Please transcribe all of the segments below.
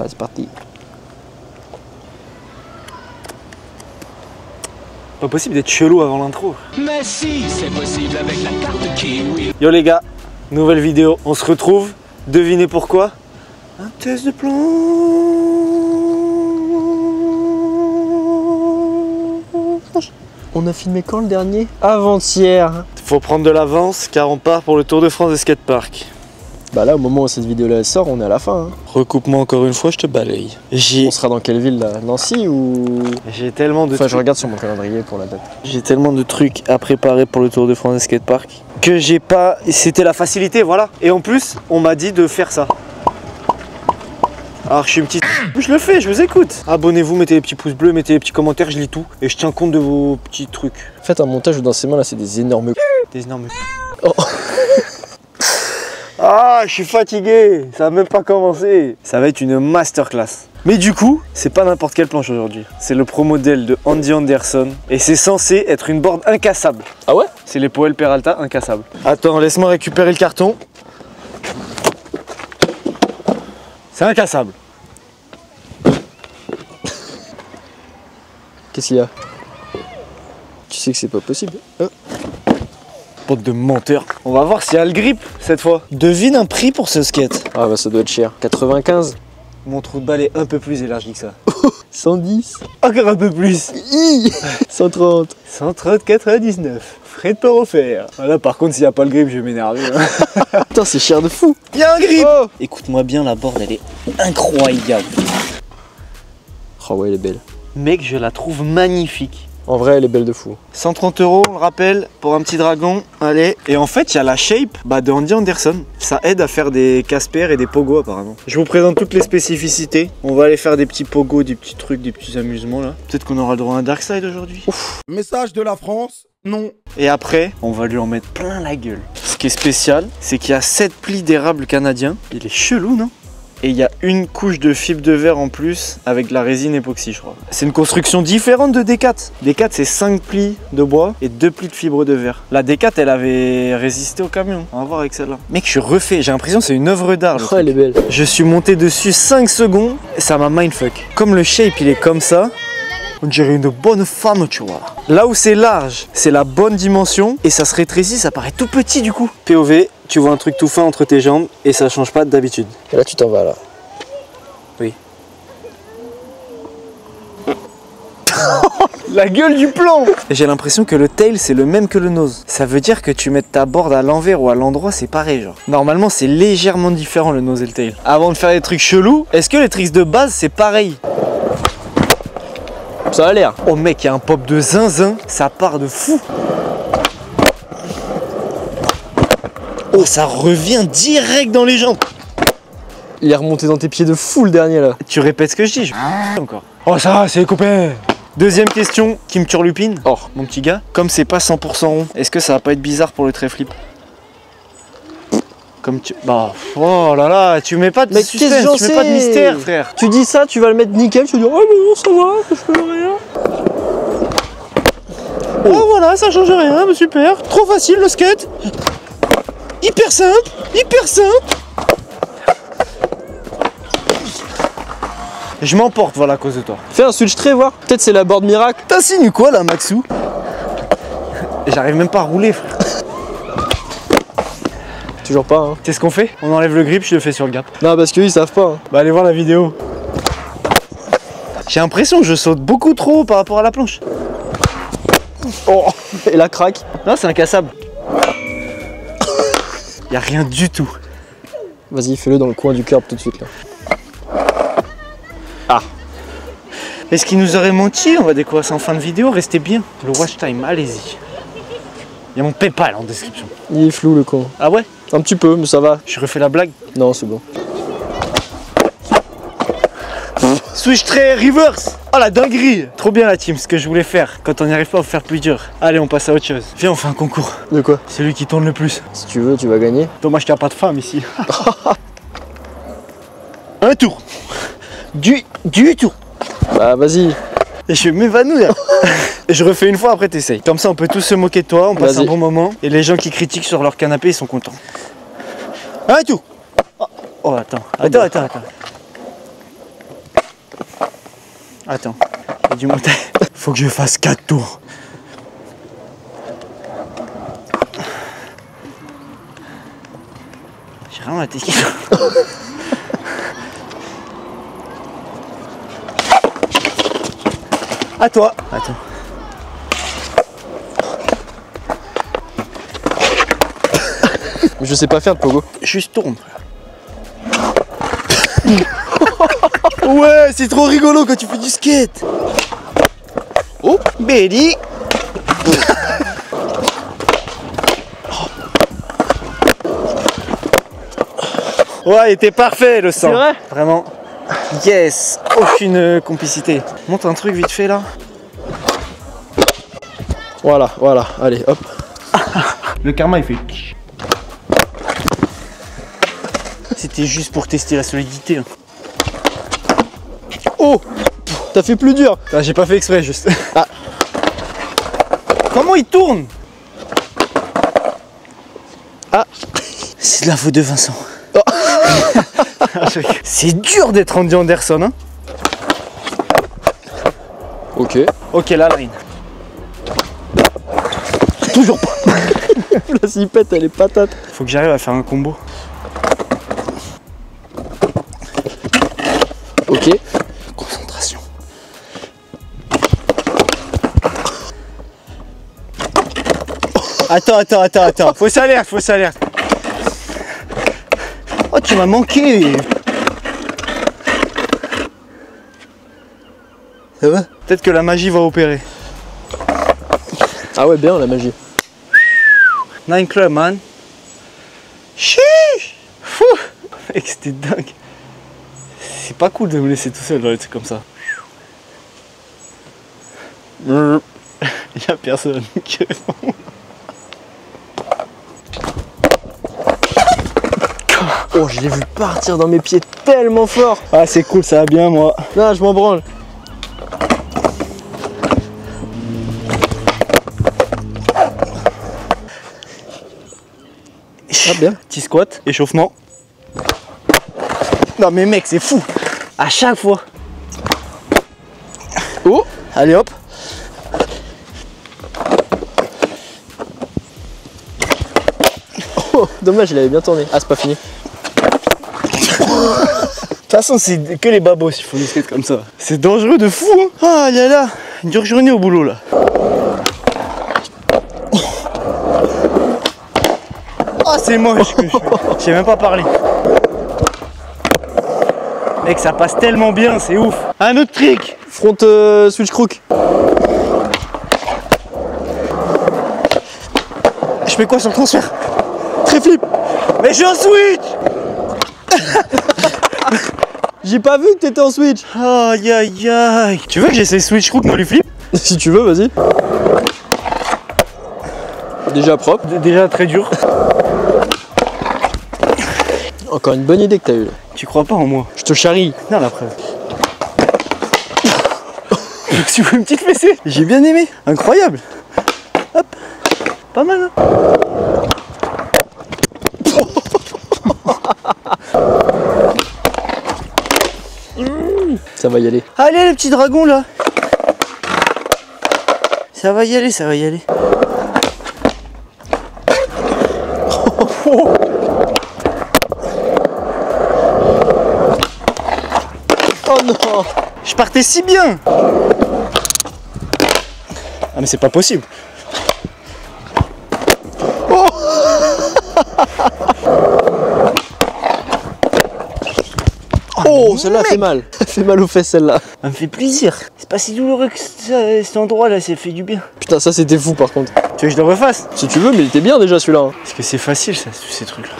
Voilà, c'est parti. Pas possible d'être chelou avant l'intro. Mais si, c'est possible avec la carte Kiwi. Yo les gars, nouvelle vidéo, on se retrouve. Devinez pourquoi? Un test de plonge. On a filmé quand le dernier? Avant-hier. Faut prendre de l'avance car on part pour le Tour de France des skateparks. Bah là, au moment où cette vidéo-là sort, on est à la fin. Hein. Recoupe-moi encore une fois, je te balaye. On sera dans quelle ville là? Nancy ou... J'ai tellement de Enfin, trucs. je regarde sur mon calendrier pour la date. J'ai tellement de trucs à préparer pour le Tour de France des skateparks que j'ai pas... C'était la facilité, voilà. Et en plus, on m'a dit de faire ça. Alors je suis une petite... Je le fais, je vous écoute. Abonnez-vous, mettez les petits pouces bleus, mettez les petits commentaires, je lis tout. Et je tiens compte de vos petits trucs. Faites un montage où dans ses mains là, c'est des énormes... Des énormes... Oh. Ah, je suis fatigué, ça va même pas commencé. Ça va être une masterclass. Mais du coup, c'est pas n'importe quelle planche aujourd'hui. C'est le Pro Model de Andy Anderson. Et c'est censé être une board incassable. Ah ouais? C'est les Powell Peralta incassables. Attends, laisse-moi récupérer le carton. C'est incassable. Qu'est-ce qu'il y a? Tu sais que c'est pas possible. Oh. Bande de menteurs. On va voir s'il y a le grip cette fois. Devine un prix pour ce skate. Ah bah ça doit être cher. 95. Mon trou de balle est un peu plus élargi que ça. 110. Encore un peu plus. 130. 130,99. Frais de port offert. Là par contre s'il n'y a pas le grip je vais m'énerver. Putain c'est cher de fou. Il y a un grip. Oh. Écoute-moi bien, la board elle est incroyable. Oh ouais elle est belle. Mec, je la trouve magnifique. En vrai elle est belle de fou. 130 €, on le rappelle, pour un petit dragon. Allez. Et en fait, il y a la shape de Andy Anderson. Ça aide à faire des Casper et des pogos apparemment. Je vous présente toutes les spécificités. On va aller faire des petits pogos, des petits trucs, des petits amusements là. Peut-être qu'on aura le droit à un Dark Side aujourd'hui. Message de la France, non. Et après, on va lui en mettre plein la gueule. Ce qui est spécial, c'est qu'il y a 7 plis d'érable canadien. Il est chelou, non? Et il y a une couche de fibre de verre en plus avec de la résine époxy, je crois. C'est une construction différente de D4. D4, c'est 5 plis de bois et 2 plis de fibre de verre. La D4, elle avait résisté au camion. On va voir avec celle-là. Mec, je suis refait. J'ai l'impression que c'est une œuvre d'art. Oh, elle est belle. Je suis monté dessus 5 secondes et ça m'a mindfuck. Comme le shape, il est comme ça. On dirait une bonne femme, tu vois. Là où c'est large, c'est la bonne dimension et ça se rétrécit, ça paraît tout petit du coup. POV, tu vois un truc tout fin entre tes jambes et ça change pas d'habitude. Et là tu t'en vas là. Oui. La gueule du plan. J'ai l'impression que le tail c'est le même que le nose. Ça veut dire que tu mets ta board à l'envers ou à l'endroit, c'est pareil genre. Normalement c'est légèrement différent le nose et le tail. Avant de faire des trucs chelous, est-ce que les tricks de base c'est pareil? Ça a l'air. Oh mec, il y a un pop de zinzin, ça part de fou. Oh, ça revient direct dans les jambes. Il est remonté dans tes pieds de fou le dernier là. Tu répètes ce que je dis, je encore. Oh ça va, c'est les copains. Deuxième question qui me turlupine. Oh, mon petit gars, comme c'est pas 100% rond, est-ce que ça va pas être bizarre pour le trait flip? Comme tu... Bah, oh là là, tu mets pas de suspense, tu mets pas de mystère, frère. Tu dis ça, tu vas le mettre nickel, tu dis oh mais non ça va, je fais rien. Oh voilà, ça change rien, mais super. Trop facile le skate. Hyper simple, hyper simple. Je m'emporte, voilà, à cause de toi. Fais un switch trait, voir. Peut-être c'est la board miracle. T'insinues quoi là, Maxou? J'arrive même pas à rouler, frère. Toujours pas, hein. Tu sais ce qu'on fait? On enlève le grip, je le fais sur le gap. Non, parce qu'ils savent pas. Hein. Bah, allez voir la vidéo. J'ai l'impression que je saute beaucoup trop haut par rapport à la planche. Oh, et la craque. Non, c'est incassable. Y a rien du tout. Vas-y, fais-le dans le coin du curb tout de suite là. Ah. Est-ce qu'il nous aurait menti? On va découvrir ça en fin de vidéo. Restez bien. Le watch time, allez-y. Il y a mon PayPal en description. Il est flou le con. Ah ouais? Un petit peu, mais ça va. Je refais la blague. Non, c'est bon. Switch trait reverse. Oh la dinguerie. Trop bien la team, ce que je voulais faire. Quand on n'y arrive pas, on va faire plus dur. Allez, on passe à autre chose. Viens, on fait un concours. De quoi? Celui qui tourne le plus. Si tu veux, tu vas gagner. Dommage qu'il n'y a pas de femme ici. Un tour. Du tour. Bah vas-y. Et je vais m'évanouir. Et je refais une fois, après t'essayes. Comme ça on peut tous se moquer de toi, on passe un bon moment. Et les gens qui critiquent sur leur canapé, ils sont contents. Un tour. Oh attends. Attends, il y a du montage. Faut que je fasse 4 tours. J'ai vraiment la tête qui... À toi. Attends. Je sais pas faire de pogo. Juste tourne. Ouais, c'est trop rigolo quand tu fais du skate. Oh, Betty. Ouais, il était parfait le sang. C'est vrai? Vraiment. Yes. Aucune complicité. Monte un truc vite fait là. Voilà, voilà, allez, hop. Le karma il fait. C'était juste pour tester la solidité. Hein. Oh, t'as fait plus dur. Ah, j'ai pas fait exprès juste. Ah. Comment il tourne? Ah. C'est de la faute de Vincent. Oh. C'est dur d'être Andy Anderson. Hein. Ok. Ok, la line. Toujours pas. La zipette, elle est patate. Faut que j'arrive à faire un combo. Ok. Concentration. Attends. Fausse alerte. Oh, tu m'as manqué. Ça va? Peut-être que la magie va opérer. Ah ouais, bien la magie. Nine Club, man. Chiche. Fou. Mec, c'était dingue. C'est pas cool de me laisser tout seul dans les trucs comme ça. Il y a personne qui répond. Oh, je l'ai vu partir dans mes pieds tellement fort. Ah, c'est cool, ça va bien, moi. Non, je m'en branle. Ah, bien. Petit squat, échauffement. Non, mais mec, c'est fou. À chaque fois. Oh, Allez, hop. oh, dommage, il avait bien tourné. Ah, c'est pas fini. De toute façon, c'est que les babos s'il faut des skates comme ça. C'est dangereux de fou. Hein. Ah là, une dure journée au boulot là. Ah, c'est moche ce que je fais. J'ai même pas parlé. Mec, ça passe tellement bien, c'est ouf. Un autre trick. Front switch crook. Je fais quoi sur le transfert? Très flip. Mais je suis en switch. J'ai pas vu que t'étais en switch. Aïe aïe aïe. Tu veux que j'essaie switch crook dans les flips? Si tu veux, vas-y. Déjà propre. Déjà très dur. Encore une bonne idée que t'as eue. Tu crois pas en moi? Je te charrie. Non, la preuve. Tu veux une petite fessée? J'ai bien aimé. Incroyable. Hop. Pas mal, hein? Ça va y aller. Allez, les petits dragons, là. Ça va y aller, ça va y aller. Oh non. Je partais si bien. Ah mais c'est pas possible. Oh, celle-là fait mal. Elle fait mal aux fesses, celle-là. Ça me fait plaisir. C'est pas si douloureux que ça, cet endroit là, ça fait du bien. Putain, ça c'était fou par contre. Tu veux que je le refasse? Si tu veux, mais il était bien déjà celui-là. Hein. Parce que c'est facile ça, ces trucs là.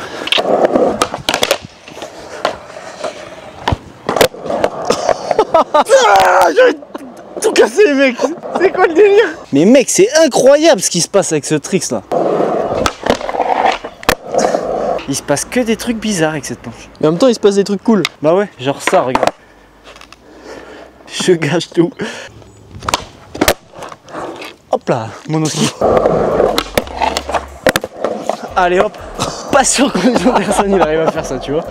Ah, j'ai tout cassé mec. C'est quoi le délire? Mais mec, c'est incroyable ce qui se passe avec ce tricks là. Il se passe que des trucs bizarres avec cette planche. Mais en même temps, il se passe des trucs cool. Bah ouais, genre ça, regarde. Je gâche tout. Hop là, monoski. Allez hop. Pas sûr que personne il arrive à faire ça, tu vois.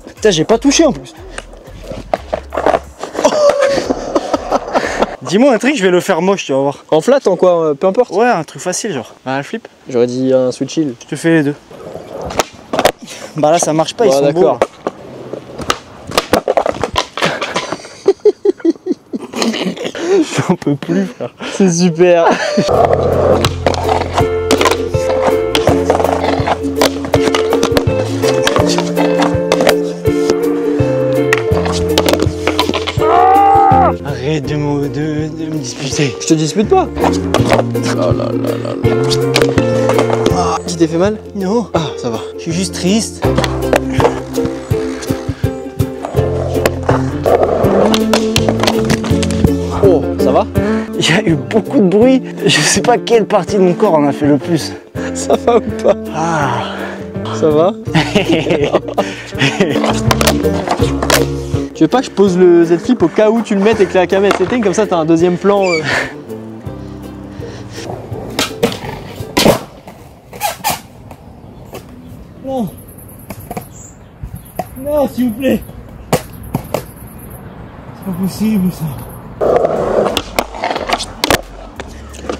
Putain, j'ai pas touché en plus. Dis-moi un truc, je vais le faire moche, tu vas voir. En flat, en quoi? Peu importe. Ouais, un truc facile, genre. Bah, un flip. J'aurais dit un switch hill. Je te fais les deux. Bah là, ça marche pas, ils sont beaux. D'accord. J'en peux plus, frère. C'est super. Arrête de me disputer. Je te dispute pas. Ah, tu t'es fait mal? Non, Ah, ça va. je suis juste triste. Oh, ça va? Il y a eu beaucoup de bruit. Je sais pas quelle partie de mon corps en a fait le plus. Ça va ou pas? Ah. Ça va? Tu veux pas que je pose le Z-Flip au cas où tu le mettes et que la caméra s'éteigne, comme ça t'as un deuxième plan Non. Non, s'il vous plaît. C'est pas possible ça.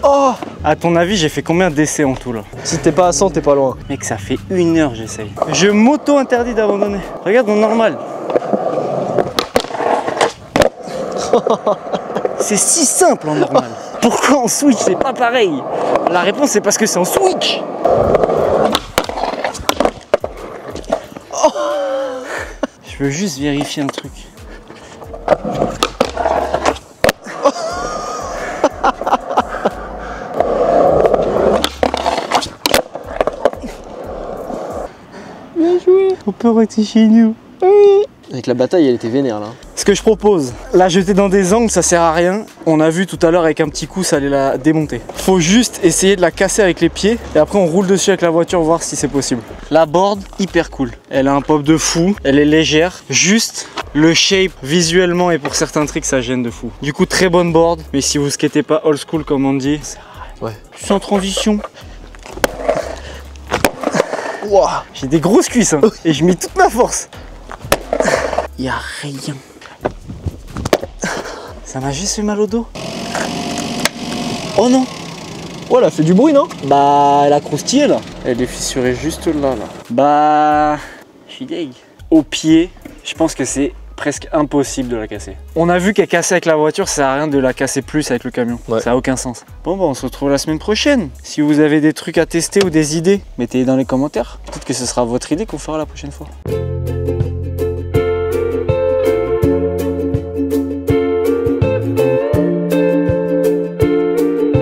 Oh! À ton avis, j'ai fait combien d'essais en tout là? Si t'es pas à 100, t'es pas loin. Mec, ça fait 1 heure j'essaye. Je m'auto-interdis d'abandonner. Regarde mon normal. C'est si simple en normal. Pourquoi en switch c'est pas pareil? La réponse c'est parce que c'est en switch. Je veux juste vérifier un truc. Bien joué. On peut rester chez nous. Avec la bataille, elle était vénère là. Ce que je propose, la jeter dans des angles, ça sert à rien. On a vu tout à l'heure avec un petit coup, ça allait la démonter. Faut juste essayer de la casser avec les pieds et après on roule dessus avec la voiture, voir si c'est possible. La board, hyper cool. Elle a un pop de fou, elle est légère. Juste le shape visuellement et pour certains tricks, ça gêne de fou. Du coup, très bonne board, mais si vous skatez pas old school comme on dit, Ouais. sans transition. Wow. J'ai des grosses cuisses hein, et je mets toute ma force. Y a rien. Ça m'a juste fait mal au dos. Oh non. Oh, elle a fait du bruit, non? Bah, elle a croustillé là. Elle est fissurée juste là. Bah, je suis deg. Au pied, je pense que c'est presque impossible de la casser. On a vu qu'elle cassait avec la voiture, ça sert à rien de la casser plus avec le camion. Ouais. Ça a aucun sens. Bon, bah, on se retrouve la semaine prochaine. Si vous avez des trucs à tester ou des idées, mettez-les dans les commentaires. Peut-être que ce sera votre idée qu'on fera la prochaine fois.